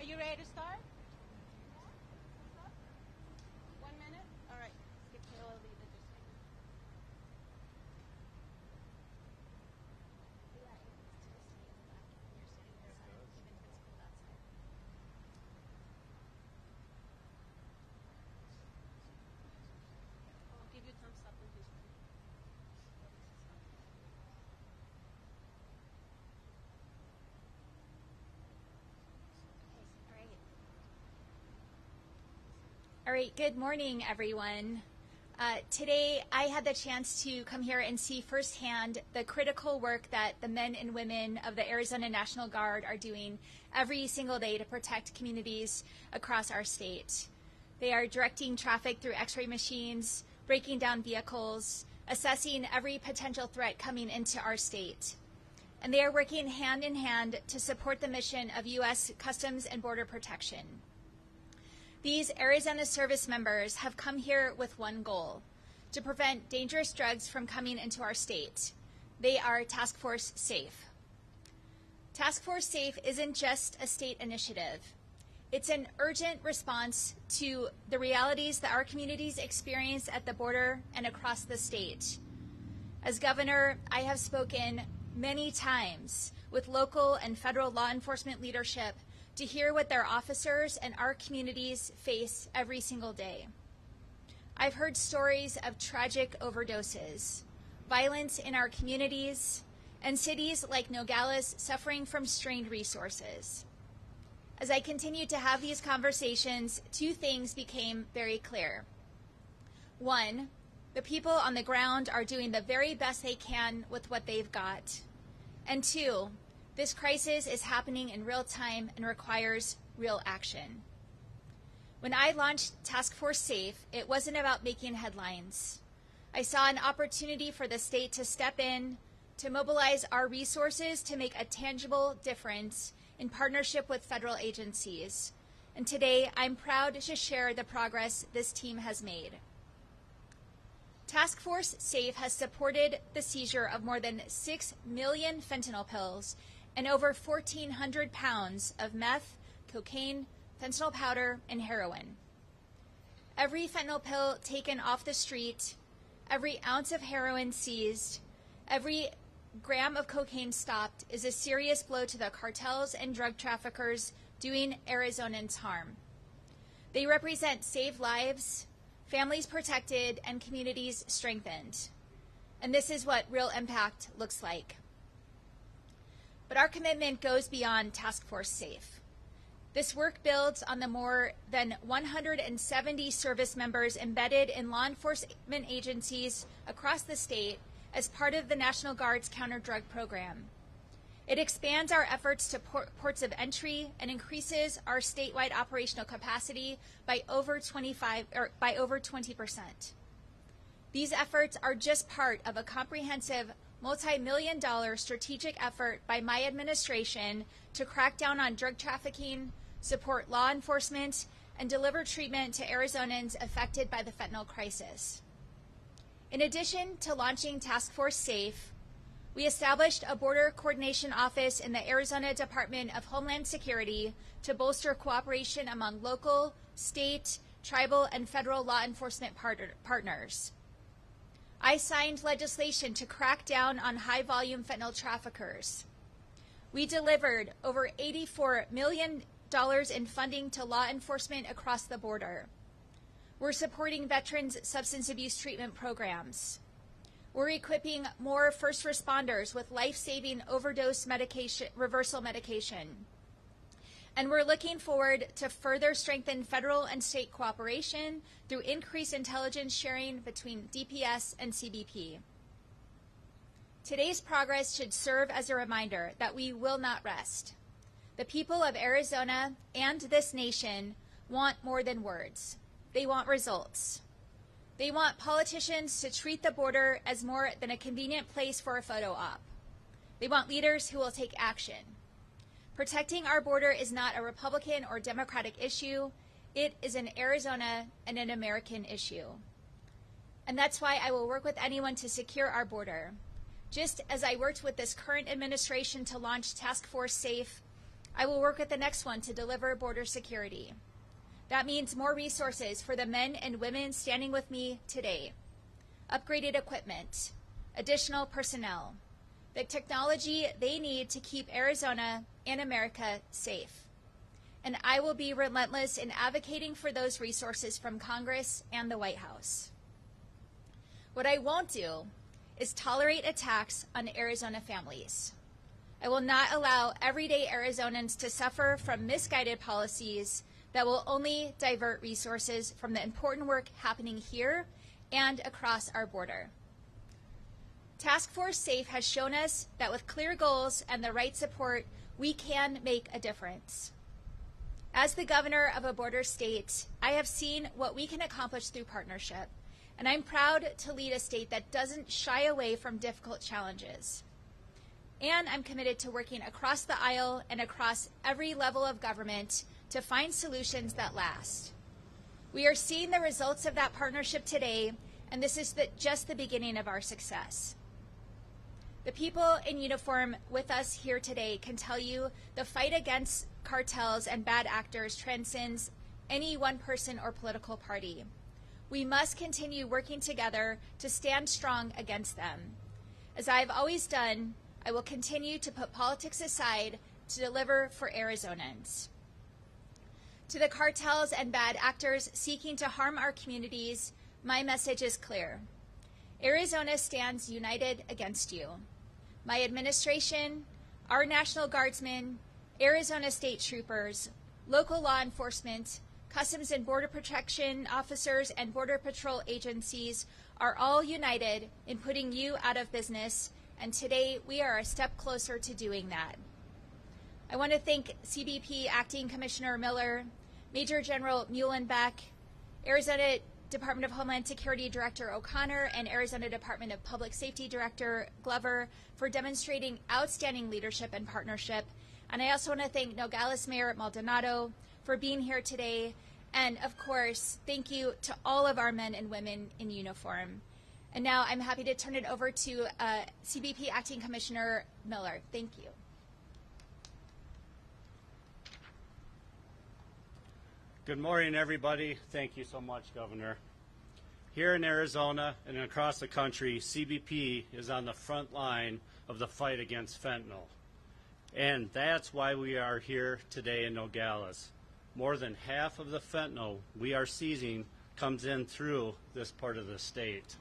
you ready to start? 1 minute? All right. Skip to the legislature. I'll give you thumbs up when he's ready. All right, good morning, everyone. Today, I had the chance to come here and see firsthand the critical work that the men and women of the Arizona National Guard are doing every single day to protect communities across our state. They are directing traffic through X-ray machines, breaking down vehicles, assessing every potential threat coming into our state. And they are working hand in hand to support the mission of U.S. Customs and Border Protection. These Arizona service members have come here with one goal: to prevent dangerous drugs from coming into our state. They are Task Force Safe. Task Force Safe isn't just a state initiative. It's an urgent response to the realities that our communities experience at the border and across the state. As governor, I have spoken many times with local and federal law enforcement leadership to hear what their officers and our communities face every single day. I've heard stories of tragic overdoses, violence in our communities, and cities like Nogales suffering from strained resources. As I continued to have these conversations, two things became very clear. One, the people on the ground are doing the very best they can with what they've got. And two, this crisis is happening in real time and requires real action. When I launched Task Force Safe, it wasn't about making headlines. I saw an opportunity for the state to step in, to mobilize our resources to make a tangible difference in partnership with federal agencies. And today, I'm proud to share the progress this team has made. Task Force Safe has supported the seizure of more than 6 million fentanyl pills and over 1,400 pounds of meth, cocaine, fentanyl powder, and heroin. Every fentanyl pill taken off the street, every ounce of heroin seized, every gram of cocaine stopped is a serious blow to the cartels and drug traffickers doing Arizonans harm. They represent saved lives, families protected, and communities strengthened. And this is what real impact looks like. But our commitment goes beyond Task Force Safe. This work builds on the more than 170 service members embedded in law enforcement agencies across the state as part of the National Guard's counter-drug program. It expands our efforts to ports of entry and increases our statewide operational capacity by over 20%. These efforts are just part of a comprehensive multi-million-dollar strategic effort by my administration to crack down on drug trafficking, support law enforcement, and deliver treatment to Arizonans affected by the fentanyl crisis. In addition to launching Task Force Safe, we established a border coordination office in the Arizona Department of Homeland Security to bolster cooperation among local, state, tribal, and federal law enforcement partners. I signed legislation to crack down on high-volume fentanyl traffickers. We delivered over $84 million in funding to law enforcement across the border. We're supporting veterans' substance abuse treatment programs. We're equipping more first responders with life-saving overdose reversal medication. And we're looking forward to further strengthen federal and state cooperation through increased intelligence sharing between DPS and CBP. Today's progress should serve as a reminder that we will not rest. The people of Arizona and this nation want more than words. They want results. They want politicians to treat the border as more than a convenient place for a photo op. They want leaders who will take action. Protecting our border is not a Republican or Democratic issue. It is an Arizona and an American issue. And that's why I will work with anyone to secure our border. Just as I worked with this current administration to launch Task Force Safe, I will work with the next one to deliver border security. That means more resources for the men and women standing with me today, upgraded equipment, additional personnel, the technology they need to keep Arizona and America safe. And I will be relentless in advocating for those resources from Congress and the White House. What I won't do is tolerate attacks on Arizona families. I will not allow everyday Arizonans to suffer from misguided policies that will only divert resources from the important work happening here and across our border. Task Force SAFE has shown us that with clear goals and the right support, we can make a difference. As the governor of a border state, I have seen what we can accomplish through partnership, and I'm proud to lead a state that doesn't shy away from difficult challenges. And I'm committed to working across the aisle and across every level of government to find solutions that last. We are seeing the results of that partnership today, and this is just the beginning of our success. The people in uniform with us here today can tell you the fight against cartels and bad actors transcends any one person or political party. We must continue working together to stand strong against them. As I've always done, I will continue to put politics aside to deliver for Arizonans. To the cartels and bad actors seeking to harm our communities, my message is clear. Arizona stands united against you. My administration, our National Guardsmen, Arizona State Troopers, local law enforcement, Customs and Border Protection officers, and Border Patrol agencies are all united in putting you out of business, and today we are a step closer to doing that. I want to thank CBP Acting Commissioner Miller, Major General Muhlenbeck, Arizona Department of Homeland Security Director O'Connor, and Arizona Department of Public Safety Director Glover for demonstrating outstanding leadership and partnership. And I also want to thank Nogales Mayor Maldonado for being here today. And of course, thank you to all of our men and women in uniform. And now I'm happy to turn it over to CBP Acting Commissioner Miller. Thank you. Good morning, everybody. Thank you so much, Governor. Here in Arizona and across the country, CBP is on the front line of the fight against fentanyl. And that's why we are here today in Nogales. More than half of the fentanyl we are seizing comes in through this part of the state.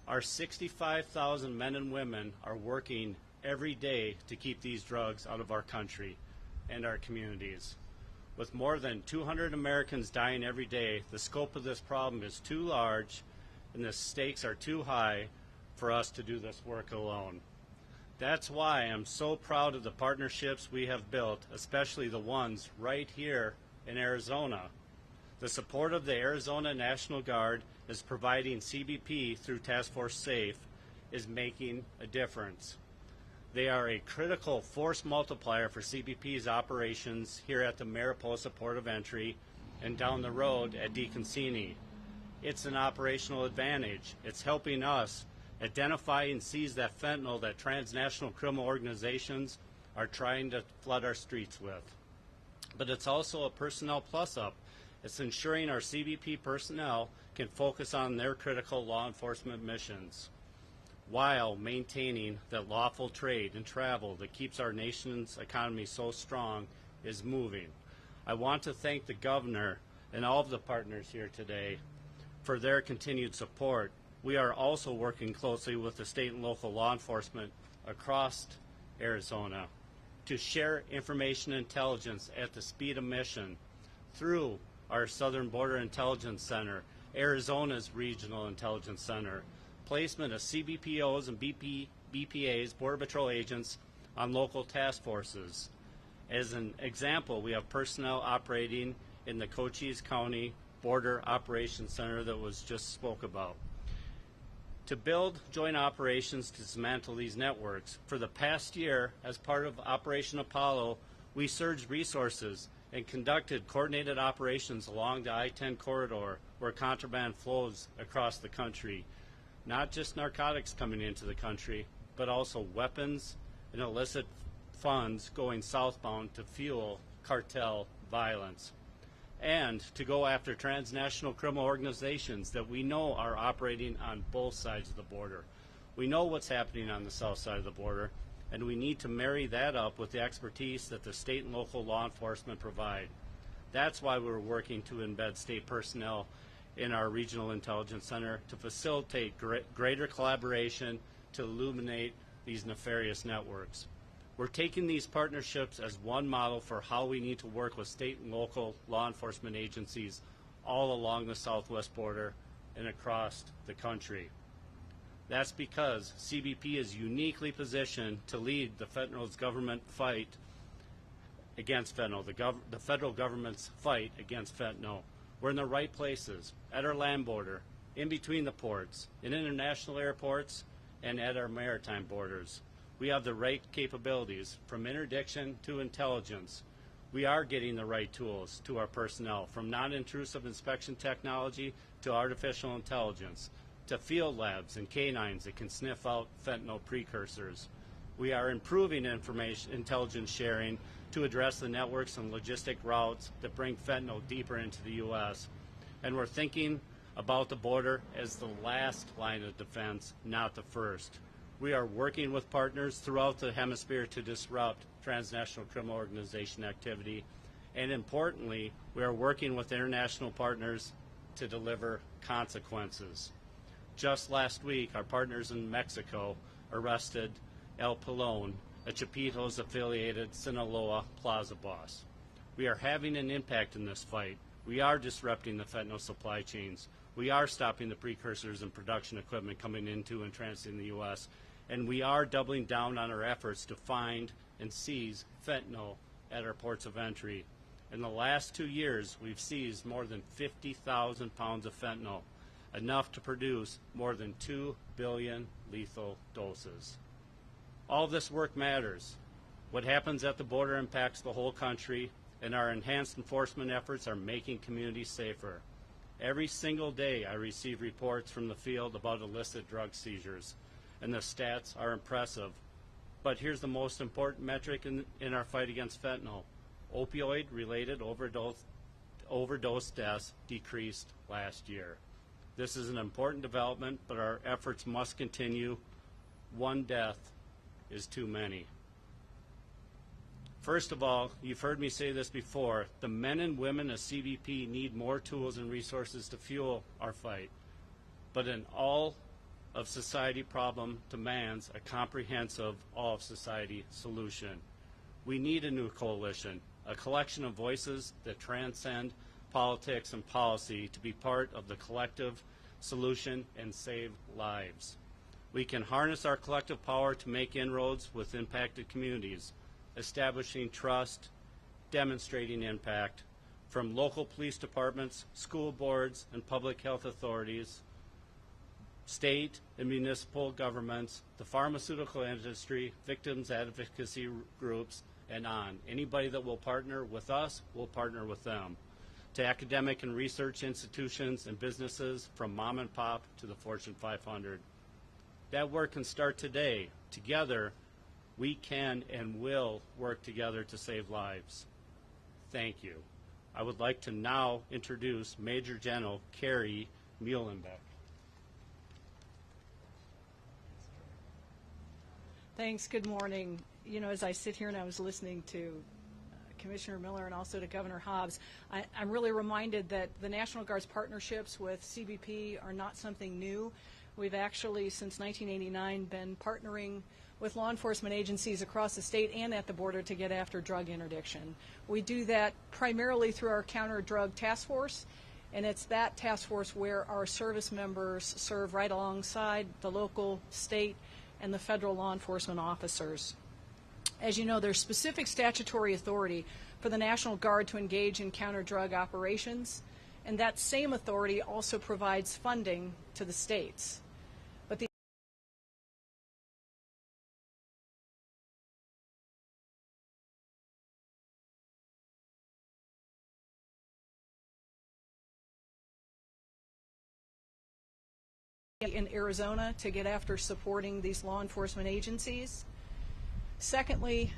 Our 65,000 men and women are working every day to keep these drugs out of our country and our communities. With more than 200 Americans dying every day, the scope of this problem is too large and the stakes are too high for us to do this work alone. That's why I'm so proud of the partnerships we have built, especially the ones right here in Arizona. The support of the Arizona National Guard is providing CBP through Task Force SAFE is making a difference. They are a critical force multiplier for CBP's operations here at the Mariposa Port of Entry and down the road at DeConcini. It's an operational advantage. It's helping us identify and seize that fentanyl that transnational criminal organizations are trying to flood our streets with. But it's also a personnel plus-up. It's ensuring our CBP personnel can focus on their critical law enforcement missions, while maintaining that lawful trade and travel that keeps our nation's economy so strong is moving. I want to thank the governor and all of the partners here today for their continued support. We are also working closely with the state and local law enforcement across Arizona to share information intelligence at the speed of mission through our Southern Border Intelligence Center, Arizona's Regional Intelligence Center, placement of CBPOs and BPAs, Border Patrol agents, on local task forces. As an example, we have personnel operating in the Cochise County Border Operations Center that was just spoke about. To build joint operations to dismantle these networks, for the past year, as part of Operation Apollo, we surged resources and conducted coordinated operations along the I-10 corridor where contraband flows across the country. Not just narcotics coming into the country, but also weapons and illicit funds going southbound to fuel cartel violence, and to go after transnational criminal organizations that we know are operating on both sides of the border. We know what's happening on the south side of the border, and we need to marry that up with the expertise that the state and local law enforcement provide. That's why we're working to embed state personnel in our Regional Intelligence Center to facilitate greater collaboration to illuminate these nefarious networks. We're taking these partnerships as one model for how we need to work with state and local law enforcement agencies all along the southwest border and across the country. That's because CBP is uniquely positioned to lead the federal government fight against fentanyl, the federal government's fight against fentanyl. We're in the right places, at our land border, in between the ports, in international airports, and at our maritime borders. We have the right capabilities, from interdiction to intelligence. We are getting the right tools to our personnel, from non-intrusive inspection technology to artificial intelligence, to field labs and canines that can sniff out fentanyl precursors. We are improving intelligence sharing to address the networks and logistic routes that bring fentanyl deeper into the U.S. And we're thinking about the border as the last line of defense, not the first. We are working with partners throughout the hemisphere to disrupt transnational criminal organization activity. And importantly, we are working with international partners to deliver consequences. Just last week, our partners in Mexico arrested El Pelon, a Chapitos affiliated Sinaloa Plaza boss. We are having an impact in this fight. We are disrupting the fentanyl supply chains. We are stopping the precursors and production equipment coming into and transiting the U.S. And we are doubling down on our efforts to find and seize fentanyl at our ports of entry. In the last 2 years, we've seized more than 50,000 pounds of fentanyl, enough to produce more than 2 billion lethal doses. All this work matters. What happens at the border impacts the whole country, and our enhanced enforcement efforts are making communities safer. Every single day I receive reports from the field about illicit drug seizures, and the stats are impressive. But here's the most important metric in our fight against fentanyl. Opioid-related overdose deaths decreased last year. This is an important development, but our efforts must continue. One death is too many. First of all, you've heard me say this before, the men and women of CBP need more tools and resources to fuel our fight. But an all of society problem demands a comprehensive all of society solution. We need a new coalition, a collection of voices that transcend politics and policy to be part of the collective solution and save lives. We can harness our collective power to make inroads with impacted communities, establishing trust, demonstrating impact, from local police departments, school boards, and public health authorities, state and municipal governments, the pharmaceutical industry, victims advocacy groups, and on. Anybody that will partner with us, will partner with them. To academic and research institutions and businesses, from mom and pop to the Fortune 500. That work can start today. Together, we can and will work together to save lives. Thank you. I would like to now introduce Major General Carrie Muhlenbeck. Thanks. Good morning. You know, as I sit here and I was listening to Commissioner Miller and also to Governor Hobbs, I'm really reminded that the National Guard's partnerships with CBP are not something new. We've actually, since 1989, been partnering with law enforcement agencies across the state and at the border to get after drug interdiction. We do that primarily through our counter-drug task force, and it's that task force where our service members serve right alongside the local, state, and the federal law enforcement officers. As you know, there's specific statutory authority for the National Guard to engage in counter-drug operations, and that same authority also provides funding to the states. But the in Arizona to get after supporting these law enforcement agencies. Secondly,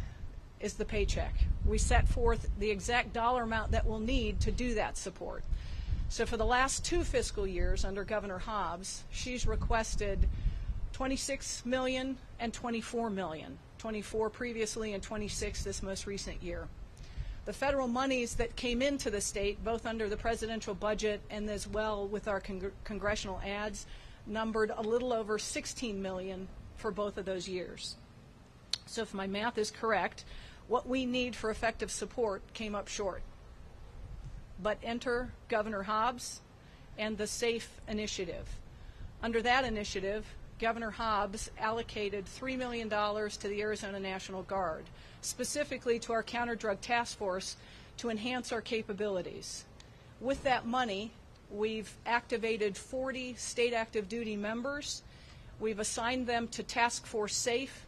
is the paycheck. We set forth the exact dollar amount that we'll need to do that support. So for the last 2 fiscal years under Governor Hobbs, she's requested $26 million and $24 million, 24 previously and 26 this most recent year. The federal monies that came into the state, both under the presidential budget and as well with our congressional ads, numbered a little over $16 million for both of those years. So if my math is correct, what we need for effective support came up short. But enter Governor Hobbs and the SAFE initiative. Under that initiative, Governor Hobbs allocated $3 million to the Arizona National Guard, specifically to our counter-drug task force to enhance our capabilities. With that money, we've activated 40 state active duty members. We've assigned them to Task Force SAFE,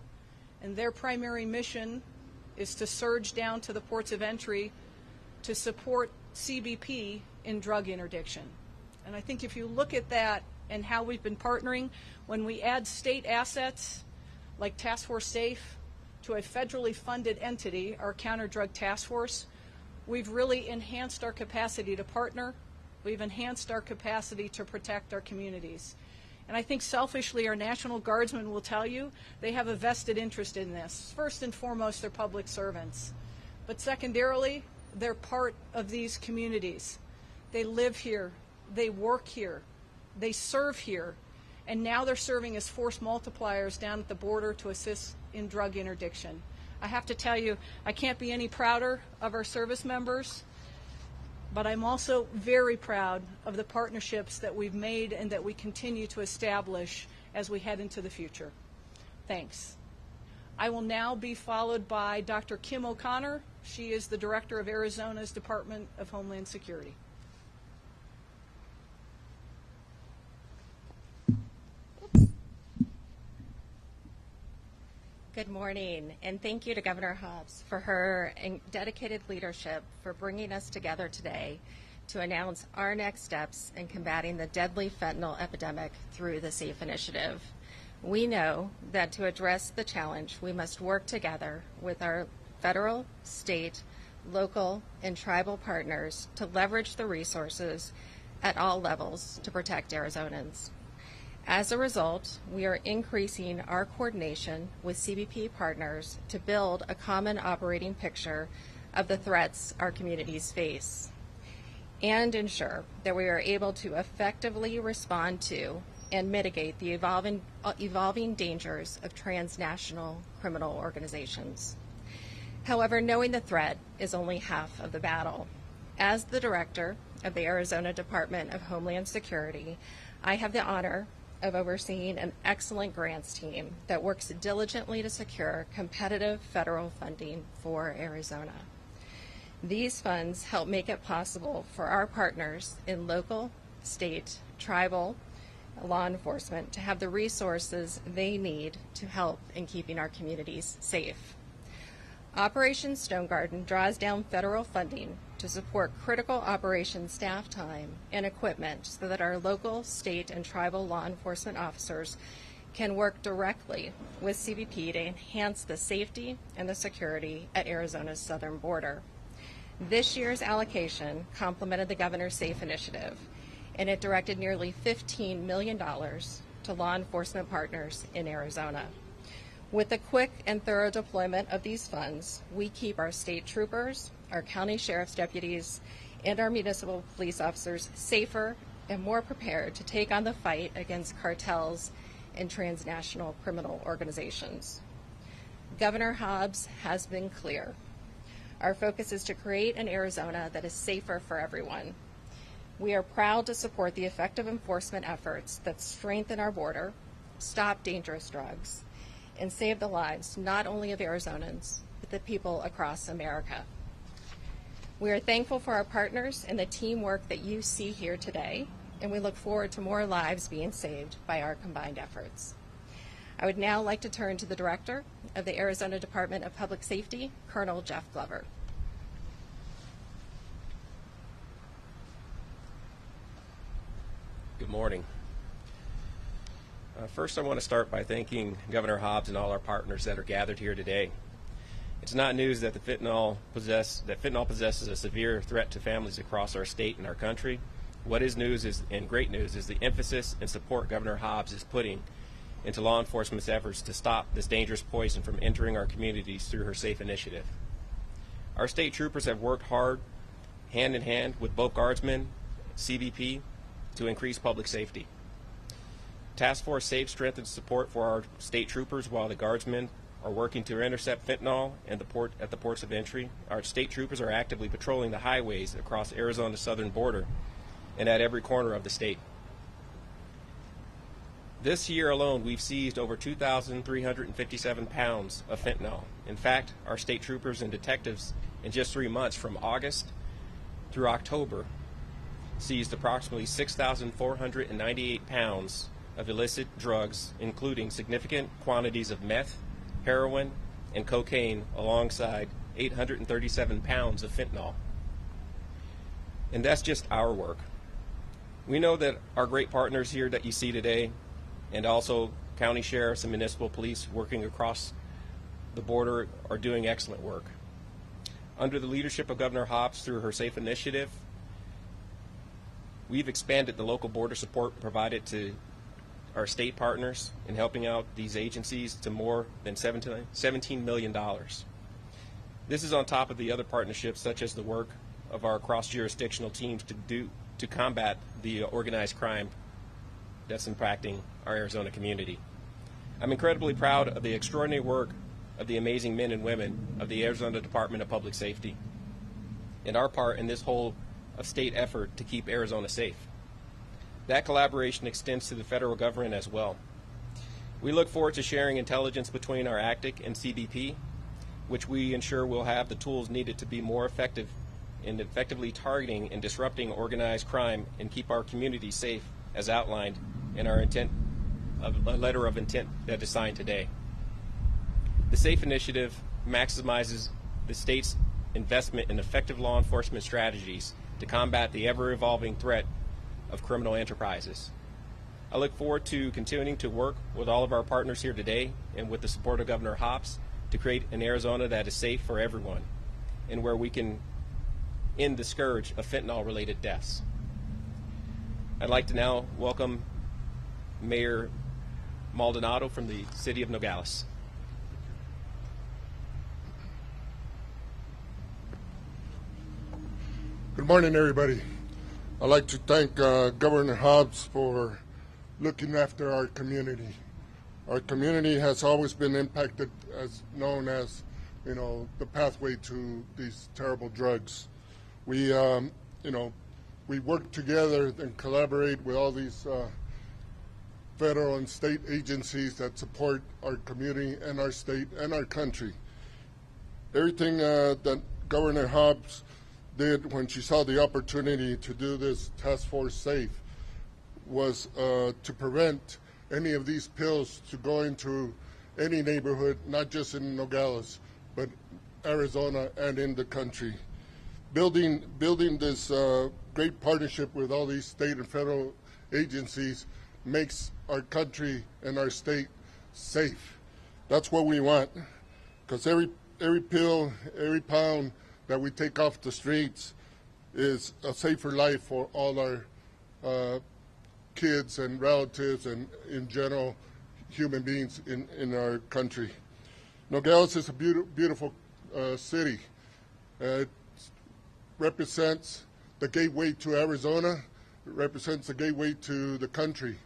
and their primary mission is to surge down to the ports of entry to support CBP in drug interdiction. And I think if you look at that and how we've been partnering, when we add state assets like Task Force SAFE to a federally funded entity, our counter-drug task force, we've really enhanced our capacity to partner. We've enhanced our capacity to protect our communities. And I think selfishly our National Guardsmen will tell you they have a vested interest in this. First and foremost, they're public servants. But secondarily, they're part of these communities. They live here, they work here, they serve here, and now they're serving as force multipliers down at the border to assist in drug interdiction. I have to tell you, I can't be any prouder of our service members, but I'm also very proud of the partnerships that we've made and that we continue to establish as we head into the future. Thanks. I will now be followed by Dr. Kim O'Connor. She is the Director of Arizona's Department of Homeland Security. Good morning, and thank you to Governor Hobbs for her dedicated leadership for bringing us together today to announce our next steps in combating the deadly fentanyl epidemic through the SAFE initiative. We know that to address the challenge, we must work together with our federal, state, local, and tribal partners to leverage the resources at all levels to protect Arizonans. As a result, we are increasing our coordination with CBP partners to build a common operating picture of the threats our communities face and ensure that we are able to effectively respond to and mitigate the evolving dangers of transnational criminal organizations. However, knowing the threat is only half of the battle. As the director of the Arizona Department of Homeland Security, I have the honor of overseeing an excellent grants team that works diligently to secure competitive federal funding for Arizona. These funds help make it possible for our partners in local, state, tribal law enforcement to have the resources they need to help in keeping our communities safe. Operation Stone Garden draws down federal funding to support critical operations staff time and equipment so that our local, state, and tribal law enforcement officers can work directly with CBP to enhance the safety and the security at Arizona's southern border. This year's allocation complemented the Governor's SAFE initiative, and it directed nearly $15 million to law enforcement partners in Arizona. With the quick and thorough deployment of these funds, we keep our state troopers, our county sheriff's deputies, and our municipal police officers safer and more prepared to take on the fight against cartels and transnational criminal organizations. Governor Hobbs has been clear. Our focus is to create an Arizona that is safer for everyone. We are proud to support the effective enforcement efforts that strengthen our border, stop dangerous drugs, and save the lives not only of Arizonans, but the people across America. We are thankful for our partners and the teamwork that you see here today, and we look forward to more lives being saved by our combined efforts. I would now like to turn to the Director of the Arizona Department of Public Safety, Colonel Jeff Glover. Good morning. First, I want to start by thanking Governor Hobbs and all our partners that are gathered here today. It's not news that fentanyl possesses a severe threat to families across our state and our country. What is news and great news is the emphasis and support Governor Hobbs is putting into law enforcement's efforts to stop this dangerous poison from entering our communities through her SAFE initiative. Our state troopers have worked hard, hand in hand with both Guardsmen, CBP, to increase public safety. Task Force SAFE strengthens support for our state troopers while the Guardsmen are working to intercept fentanyl at the ports of entry. Our state troopers are actively patrolling the highways across Arizona's southern border and at every corner of the state. This year alone, we've seized over 2,357 pounds of fentanyl. In fact, our state troopers and detectives in just 3 months, from August through October, seized approximately 6,498 pounds of illicit drugs, including significant quantities of meth, heroin, and cocaine, alongside 837 pounds of fentanyl. And that's just our work. We know that our great partners here that you see today, and also county sheriffs and municipal police working across the border, are doing excellent work. Under the leadership of Governor Hobbs through her SAFE initiative, we've expanded the local border support provided to our state partners in helping out these agencies to more than $17 million. This is on top of the other partnerships, such as the work of our cross-jurisdictional teams to combat the organized crime that's impacting our Arizona community. I'm incredibly proud of the extraordinary work of the amazing men and women of the Arizona Department of Public Safety and our part in this whole of state effort to keep Arizona safe. That collaboration extends to the federal government as well. We look forward to sharing intelligence between our ACTIC and CBP, which we ensure will have the tools needed to be more effective in effectively targeting and disrupting organized crime and keep our communities safe, as outlined in our letter of intent that is signed today. The SAFE initiative maximizes the state's investment in effective law enforcement strategies to combat the ever-evolving threat of criminal enterprises. I look forward to continuing to work with all of our partners here today and with the support of Governor Hobbs to create an Arizona that is safe for everyone and where we can end the scourge of fentanyl-related deaths. I'd like to now welcome Mayor Maldonado from the city of Nogales. Good morning, everybody. I'd like to thank Governor Hobbs for looking after our community. Our community has always been impacted, as known as, the pathway to these terrible drugs. We, we work together and collaborate with all these federal and state agencies that support our community and our state and our country. Everything that Governor Hobbs did when she saw the opportunity to do this task force SAFE was to prevent any of these pills to go into any neighborhood, not just in Nogales, but Arizona and in the country. Building this great partnership with all these state and federal agencies makes our country and our state safe. That's what we want, because every pill, every pound that we take off the streets is a safer life for all our kids and relatives and, in general, human beings in our country. Nogales is a beautiful city. It represents the gateway to Arizona. It represents the gateway to the country.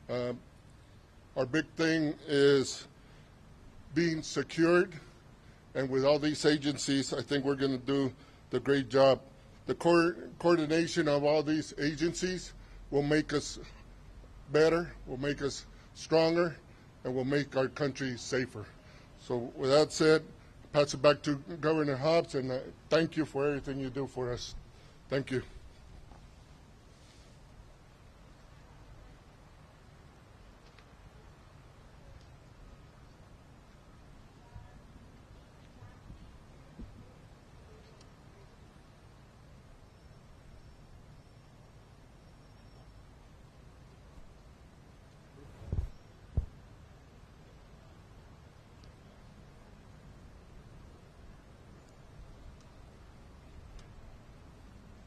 Our big thing is being secured. And with all these agencies, I think we're going to do the great job. The coordination of all these agencies will make us better, will make us stronger, and will make our country safer. So with that said, pass it back to Governor Hobbs, and thank you for everything you do for us. Thank you.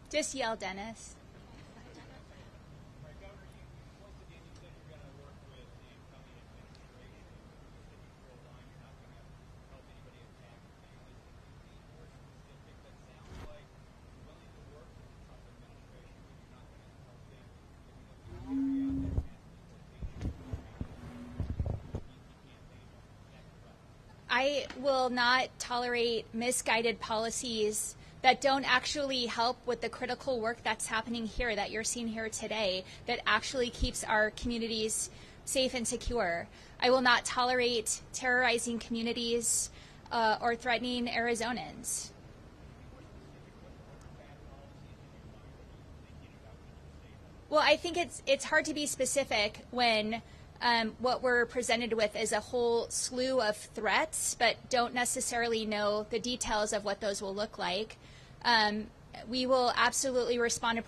Just yell, Dennis. I will not tolerate misguided policies that don't actually help with the critical work that's happening here, that you're seeing here today, that actually keeps our communities safe and secure. I will not tolerate terrorizing communities or threatening Arizonans. Well, I think it's hard to be specific when what we're presented with is a whole slew of threats, but don't necessarily know the details of what those will look like. We will absolutely respond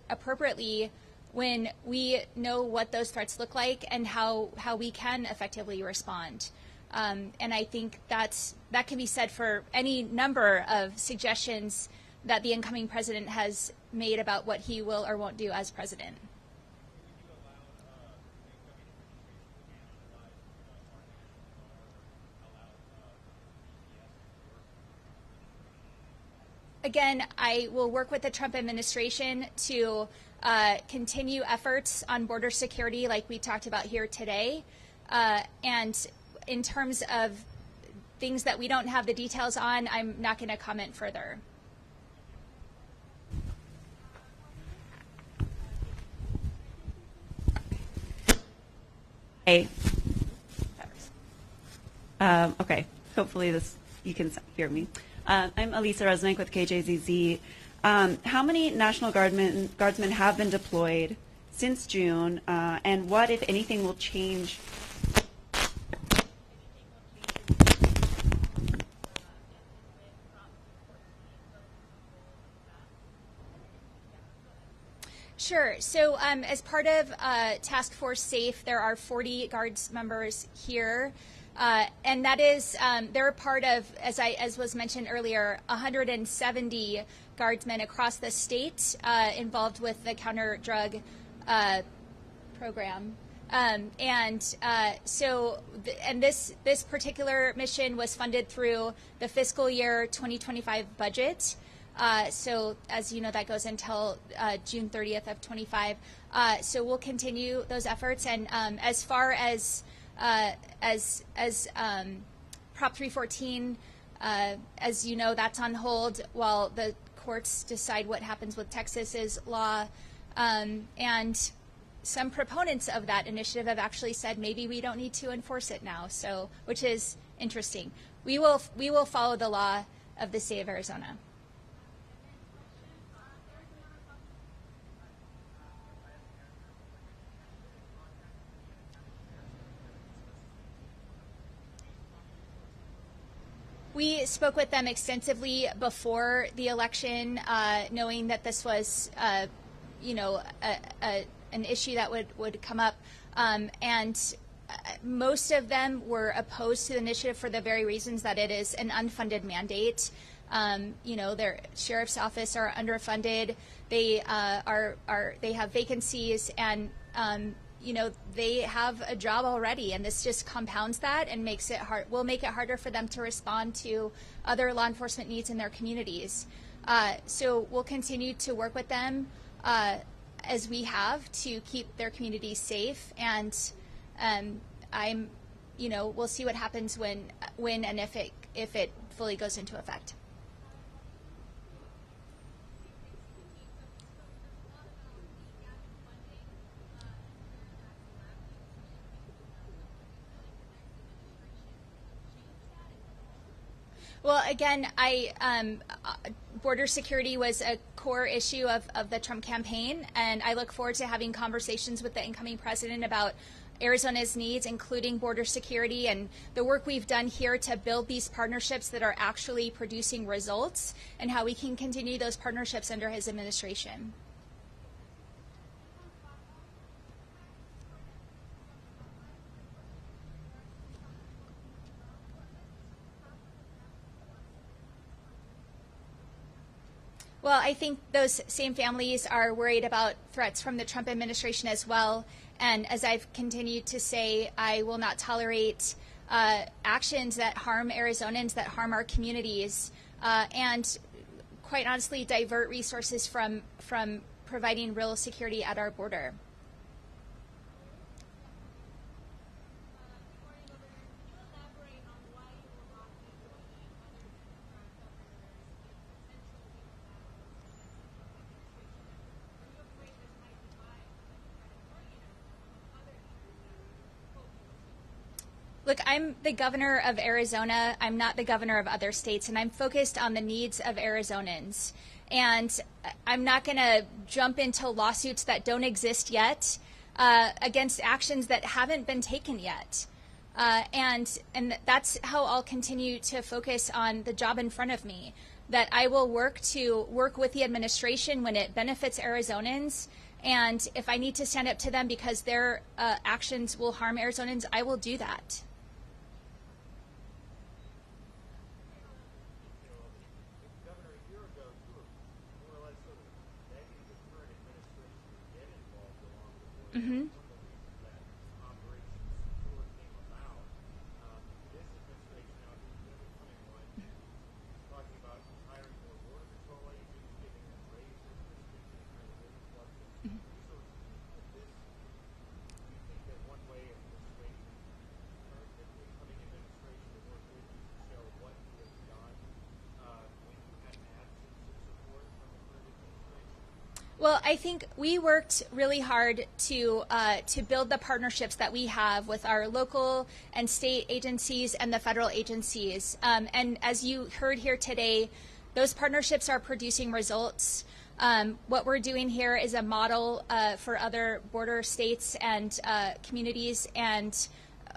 appropriately when we know what those threats look like and how we can effectively respond. And I think that can be said for any number of suggestions that the incoming president has made about what he will or won't do as president. Again, I will work with the Trump administration to continue efforts on border security like we talked about here today. And in terms of things that we don't have the details on, I'm not going to comment further. Hey. Okay, hopefully you can hear me. I'm Elisa Resnick with KJZZ. How many National Guardsmen have been deployed since June, and what, if anything, will change? Sure. So as part of Task Force SAFE, there are 40 Guards members here. And that is, they're part of, as was mentioned earlier, 170 Guardsmen across the state involved with the counter-drug program. This particular mission was funded through the fiscal year 2025 budget. So as you know, that goes until June 30th of 25. So we'll continue those efforts. And as far as Prop 314, as you know, that's on hold while the courts decide what happens with Texas's law. And some proponents of that initiative have actually said maybe we don't need to enforce it now. So, which is interesting. We will follow the law of the state of Arizona. We spoke with them extensively before the election, knowing that this was, an issue that would come up. And most of them were opposed to the initiative for the very reasons that it is an unfunded mandate. Their sheriff's office are underfunded. They they have vacancies, and they have a job already, and this just compounds that and will make it harder for them to respond to other law enforcement needs in their communities. So we'll continue to work with them as we have to keep their communities safe, and we'll see what happens when and if it fully goes into effect. Well, again, border security was a core issue of the Trump campaign, and I look forward to having conversations with the incoming president about Arizona's needs, including border security, and the work we've done here to build these partnerships that are actually producing results, and how we can continue those partnerships under his administration. Well, I think those same families are worried about threats from the Trump administration as well. And as I've continued to say, I will not tolerate actions that harm Arizonans, that harm our communities, and quite honestly divert resources from providing real security at our border. Look, I'm the governor of Arizona. I'm not the governor of other states, and I'm focused on the needs of Arizonans. And I'm not going to jump into lawsuits that don't exist yet against actions that haven't been taken yet. And that's how I'll continue to focus on the job in front of me, that I will work with the administration when it benefits Arizonans. And if I need to stand up to them because their actions will harm Arizonans, I will do that. Mm-hmm. Well, I think we worked really hard to build the partnerships that we have with our local and state agencies and the federal agencies. And as you heard here today, those partnerships are producing results. What we're doing here is a model for other border states and communities and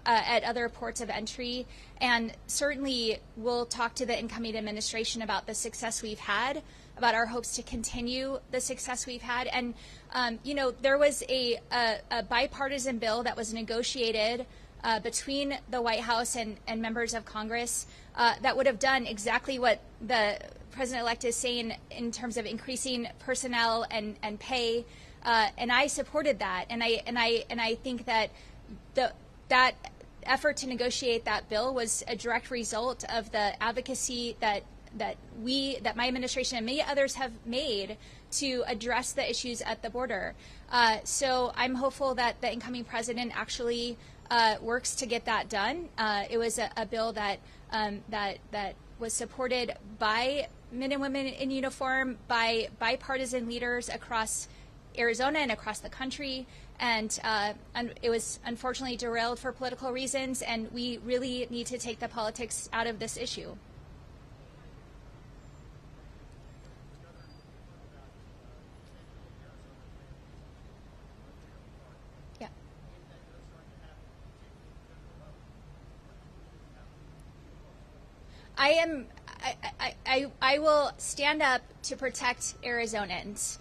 at other ports of entry. And certainly we'll talk to the incoming administration about the success we've had, about our hopes to continue the success we've had. And, you know, there was a bipartisan bill that was negotiated between the White House and members of Congress that would have done exactly what the president-elect is saying in terms of increasing personnel and pay. And I supported that. And I think that that effort to negotiate that bill was a direct result of the advocacy that my administration and many others have made to address the issues at the border. So I'm hopeful that the incoming president actually works to get that done. It was a bill that was supported by men and women in uniform, by bipartisan leaders across Arizona and across the country. And it was unfortunately derailed for political reasons, and we really need to take the politics out of this issue. I will stand up to protect Arizonans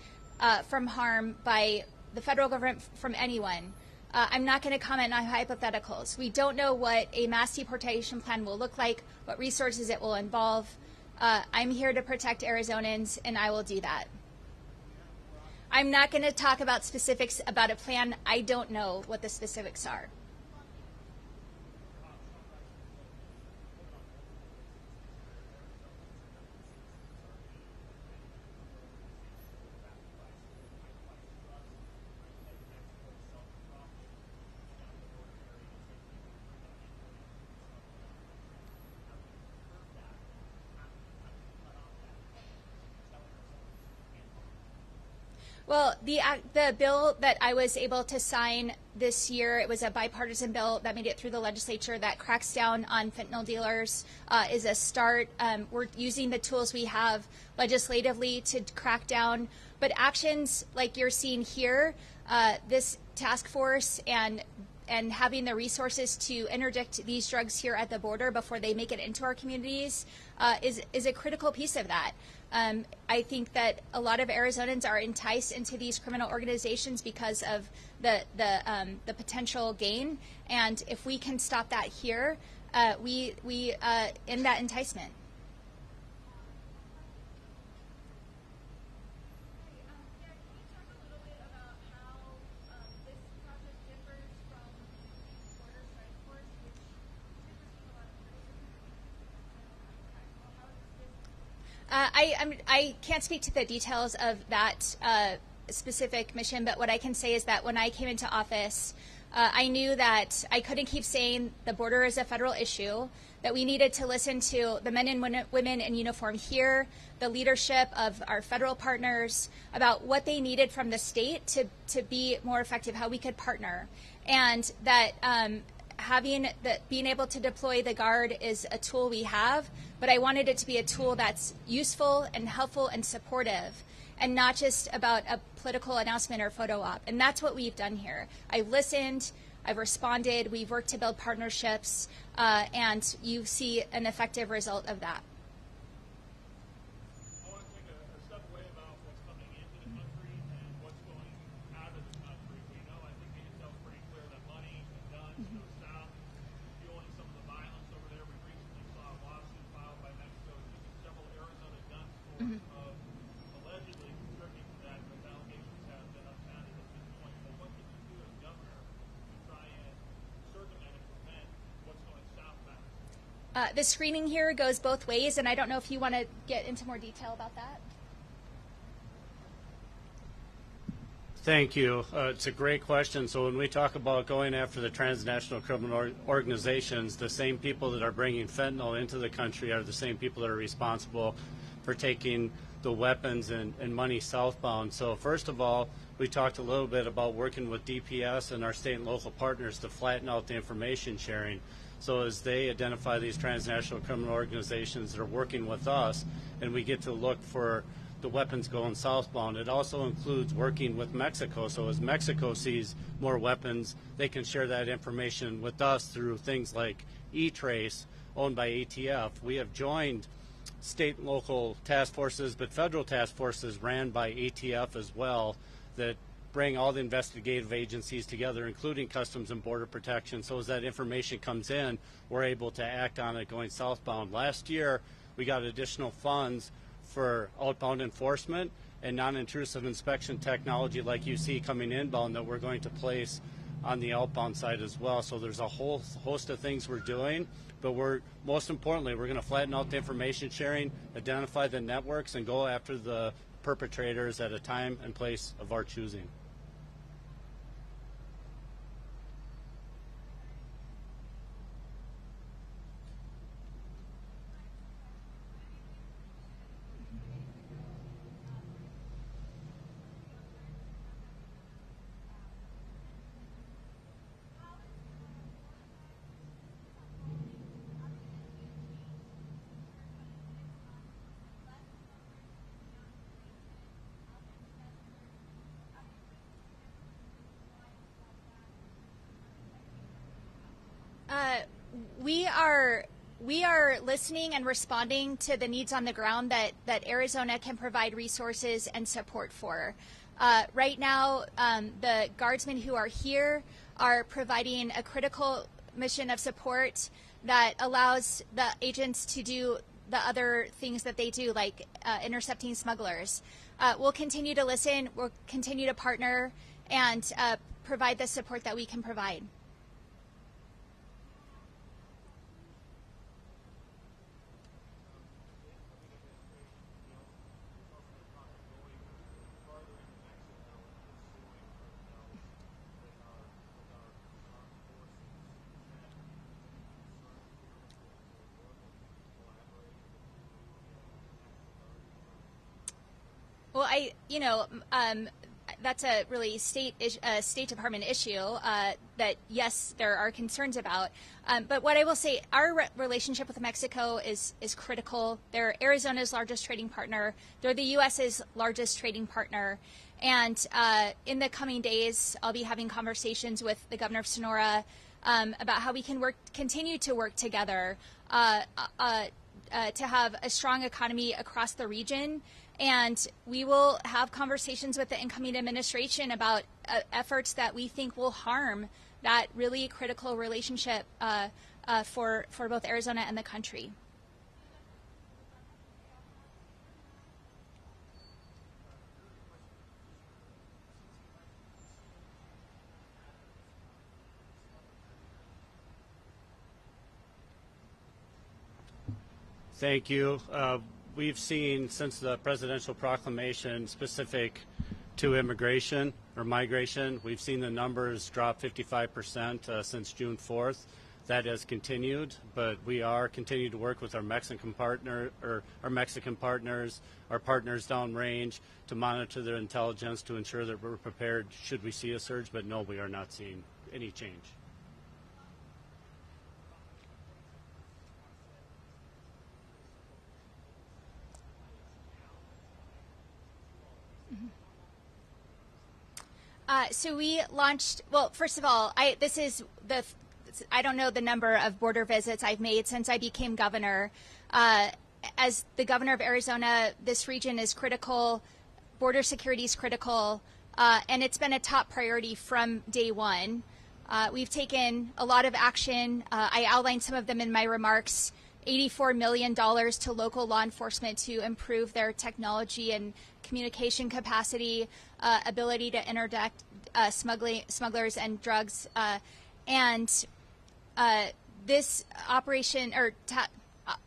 from harm by the federal government, from anyone. I'm not going to comment on hypotheticals. We don't know what a mass deportation plan will look like, what resources it will involve. I'm here to protect Arizonans, and I will do that. I'm not going to talk about specifics about a plan. I don't know what the specifics are. Well, the bill that I was able to sign this year, it was a bipartisan bill that made it through the legislature that cracks down on fentanyl dealers, is a start. We're using the tools we have legislatively to crack down. But actions like you're seeing here, this task force and having the resources to interdict these drugs here at the border before they make it into our communities is a critical piece of that. I think that a lot of Arizonans are enticed into these criminal organizations because of the potential gain, and if we can stop that here, we end that enticement. I can't speak to the details of that specific mission, but what I can say is that when I came into office, I knew that I couldn't keep saying the border is a federal issue, that we needed to listen to the men and women in uniform here, the leadership of our federal partners, about what they needed from the state to be more effective, how we could partner, and that being able to deploy the Guard is a tool we have, but I wanted it to be a tool that's useful and helpful and supportive, and not just about a political announcement or photo op. And that's what we've done here. I've listened, I've responded, we've worked to build partnerships, and you see an effective result of that. I want to take a step away about what's coming into the country and what's going out of the country. We know, I think the intel's pretty clear that money and guns go south, fueling some of the violence over there. We recently saw a lawsuit filed by Mexico accusing several Arizona gun stores of allegedly contributing to that, but allegations have been unfounded at this point. But what can you do as governor to try and circumvent and prevent what's going southbound? The screening here goes both ways, and I don't know if you want to get into more detail about that. Thank you. It's a great question. So when we talk about going after the transnational criminal organizations, the same people that are bringing fentanyl into the country are the same people that are responsible for taking the weapons and money southbound. So first of all, we talked a little bit about working with DPS and our state and local partners to flatten out the information sharing. So as they identify these transnational criminal organizations that are working with us, and we get to look for the weapons going southbound, it also includes working with Mexico. So as Mexico sees more weapons, they can share that information with us through things like E-Trace, owned by ATF. We have joined state and local task forces, but federal task forces ran by ATF as well, that bring all the investigative agencies together, including Customs and Border Protection. So as that information comes in, we're able to act on it going southbound. Last year, we got additional funds for outbound enforcement and non-intrusive inspection technology like you see coming inbound that we're going to place on the outbound side as well. So there's a whole host of things we're doing, but most importantly, we're going to flatten out the information sharing, identify the networks, and go after the perpetrators at a time and place of our choosing. We are listening and responding to the needs on the ground that Arizona can provide resources and support for. Right now, the Guardsmen who are here are providing a critical mission of support that allows the agents to do the other things that they do, like intercepting smugglers. We'll continue to listen, we'll continue to partner, and provide the support that we can provide. Well, that's a really State Department issue that, yes, there are concerns about. But what I will say, our relationship with Mexico is critical. They're Arizona's largest trading partner. They're the U.S.'s largest trading partner. And in the coming days, I'll be having conversations with the governor of Sonora about how we can continue to work together to have a strong economy across the region. And we will have conversations with the incoming administration about efforts that we think will harm that really critical relationship for both Arizona and the country. Thank you. we've seen since the presidential proclamation specific to immigration or migration, we've seen the numbers drop 55% since June 4th. That has continued, but we are continuing to work with our Mexican partners, our partners downrange, to monitor their intelligence to ensure that we're prepared should we see a surge. But no, we are not seeing any change. So we launched, well, first of all, I don't know the number of border visits I've made since I became governor. As the governor of Arizona, this region is critical, border security is critical, and it's been a top priority from day one. We've taken a lot of action. I outlined some of them in my remarks. $84 million to local law enforcement to improve their technology and communication capacity, ability to interdict smugglers and drugs, and this operation,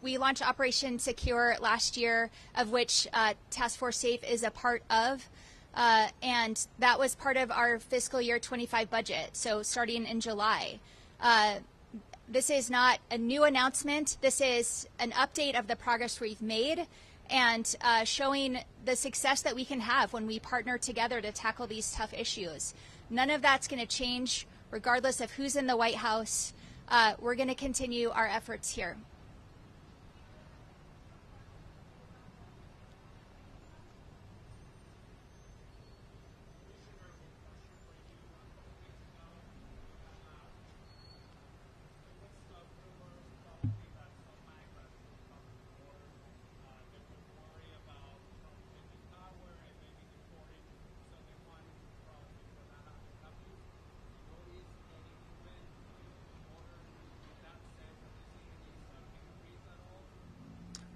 we launched Operation Secure last year, of which Task Force Safe is a part of, and that was part of our fiscal year 25 budget, so starting in July. This is not a new announcement. This is an update of the progress we've made and showing the success that we can have when we partner together to tackle these tough issues. None of that's going to change regardless of who's in the White House. We're going to continue our efforts here.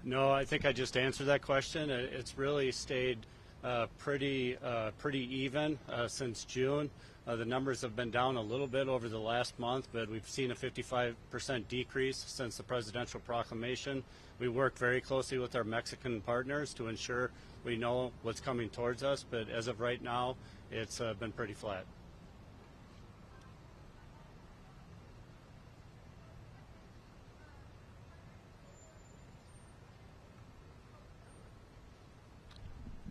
No, I think I just answered that question. It's really stayed pretty even since June. The numbers have been down a little bit over the last month, but we've seen a 55% decrease since the presidential proclamation. We work very closely with our Mexican partners to ensure we know what's coming towards us, but as of right now, it's been pretty flat.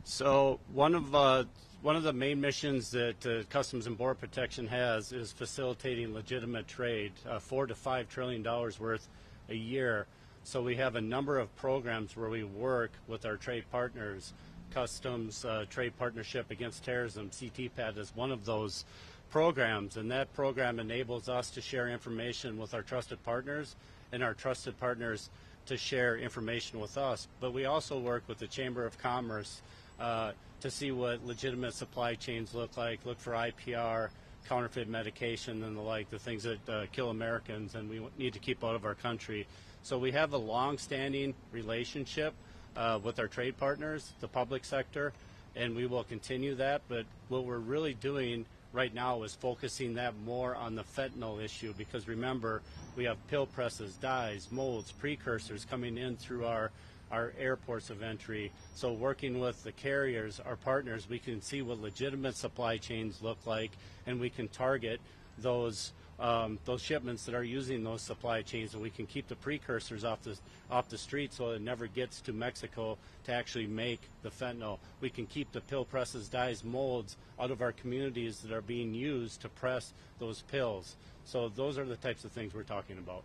So one of the main missions that Customs and Border Protection has is facilitating legitimate trade, $4 to $5 trillion worth a year. So we have a number of programs where we work with our trade partners. Customs Trade Partnership Against Terrorism, CTPAT, is one of those programs, and that program enables us to share information with our trusted partners and our trusted partners to share information with us. But we also work with the Chamber of Commerce to see what legitimate supply chains look like, look for IPR, counterfeit medication, and the like, the things that kill Americans and we need to keep out of our country. So we have a long-standing relationship with our trade partners, the public sector, and we will continue that. But what we're really doing right now is focusing that more on the fentanyl issue, because remember, we have pill presses, dyes, molds, precursors coming in through our airports of entry. So working with the carriers, our partners, we can see what legitimate supply chains look like, and we can target those shipments that are using those supply chains, and we can keep the precursors off the street so it never gets to Mexico to actually make the fentanyl. We can keep the pill presses, dyes, molds out of our communities that are being used to press those pills. So those are the types of things we're talking about.